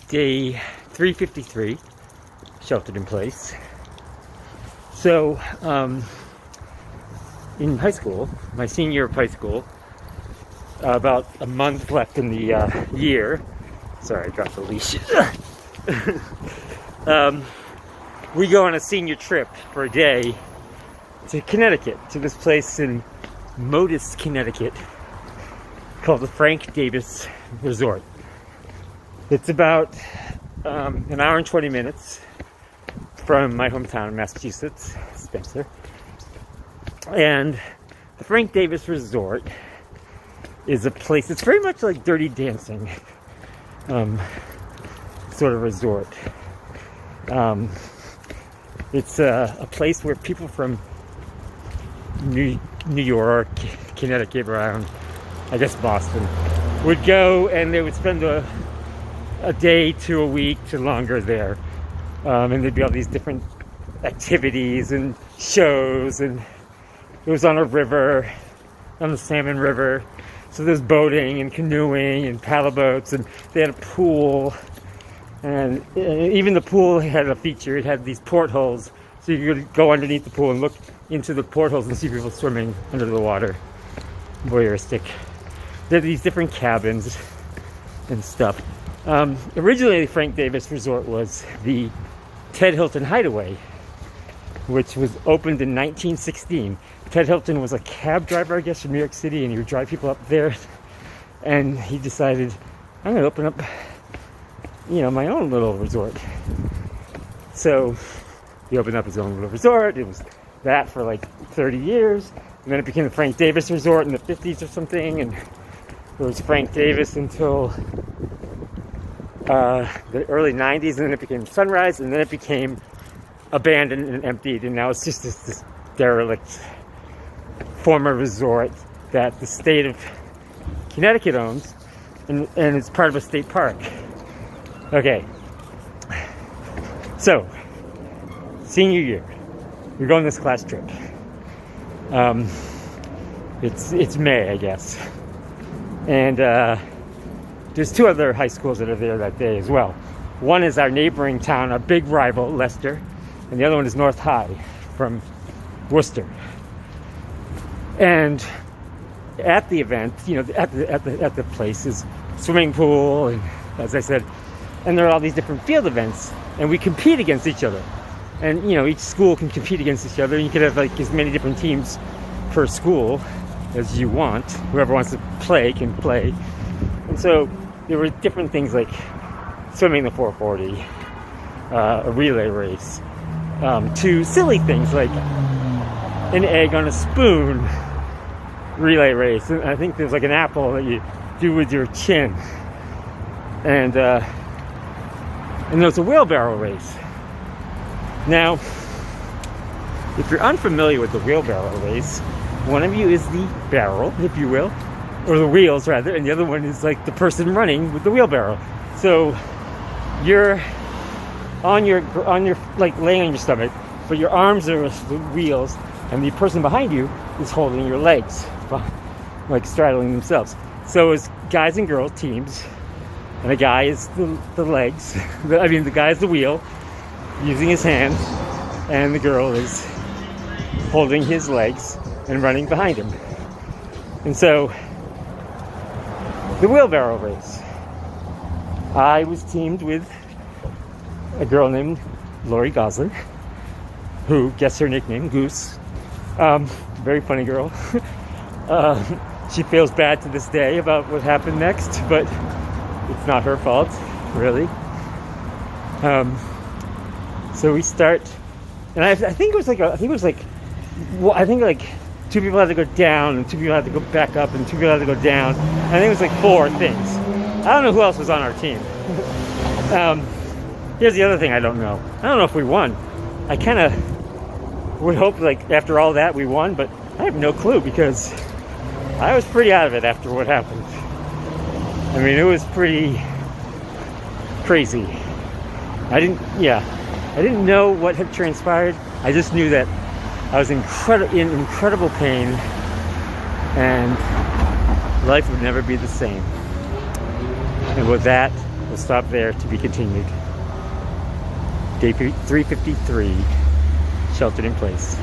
day 353, sheltered in place. So, in high school, my senior year of high school, about a month left in the year. Sorry, I dropped the leash. We go on a senior trip for a day to Connecticut, to this place in Modus, Connecticut, called the Frank Davis Resort. It's about an hour and 20 minutes from my hometown, Massachusetts, Spencer. And the Frank Davis Resort is a place, it's very much like Dirty Dancing sort of resort. It's a place where people from New York, Connecticut, around, I guess Boston, would go, and they would spend a day to a week to longer there. And there'd be all these different activities and shows, and it was on a river, on the Salmon River. So there's boating and canoeing and paddle boats, and they had a pool. And even the pool had a feature. It had these portholes, so you could go underneath the pool and look into the portholes and see people swimming under the water. Voyeuristic. There are these different cabins and stuff. Originally, the Frank Davis Resort was the Ted Hilton Hideaway, which was opened in 1916. Ted Hilton was a cab driver, I guess, from New York City, and he would drive people up there. And he decided, I'm going to open up, my own little resort. So he opened up his own little resort. It was that for like 30 years. And then it became the Frank Davis Resort in the 50s or something. And it was Frank Davis until the early 90s. And then it became Sunrise. And then it became abandoned and emptied. And now it's just this derelict former resort that the state of Connecticut owns. And it's part of a state park. Okay, so senior year, we're going on this class trip. It's May, I guess, and there's two other high schools that are there that day as well. One is our neighboring town, our big rival, Leicester, and the other one is North High from Worcester. And at the event, at the place is swimming pool, and as I said. And there are all these different field events, and we compete against each other. And, each school can compete against each other. You could have, as many different teams per school as you want. Whoever wants to play can play. And so there were different things like swimming the 440, a relay race, to silly things like an egg on a spoon relay race. And I think there's like an apple that you do with your chin. And there's a wheelbarrow race. Now, if you're unfamiliar with the wheelbarrow race, one of you is the barrel, if you will, or the wheels rather, and the other one is like the person running with the wheelbarrow. So you're on your like laying on your stomach, but your arms are the wheels, and the person behind you is holding your legs, like straddling themselves. So it's guys and girls teams. And the guy is the legs. The guy is the wheel, using his hands, and the girl is holding his legs and running behind him. And so, the wheelbarrow race. I was teamed with a girl named Lori Goslin, who, guess her nickname, Goose. Very funny girl. She feels bad to this day about what happened next, but it's not her fault, really. So we start, and I think it was like two people had to go down, and two people had to go back up, and two people had to go down. I think it was like 4 things. I don't know who else was on our team. Here's the other thing I don't know. I don't know if we won. I kind of would hope after all that we won, but I have no clue because I was pretty out of it after what happened. It was pretty crazy. I didn't know what had transpired. I just knew that I was in incredible pain, and life would never be the same. And with that, We'll stop there to be continued. Day 353, sheltered in place.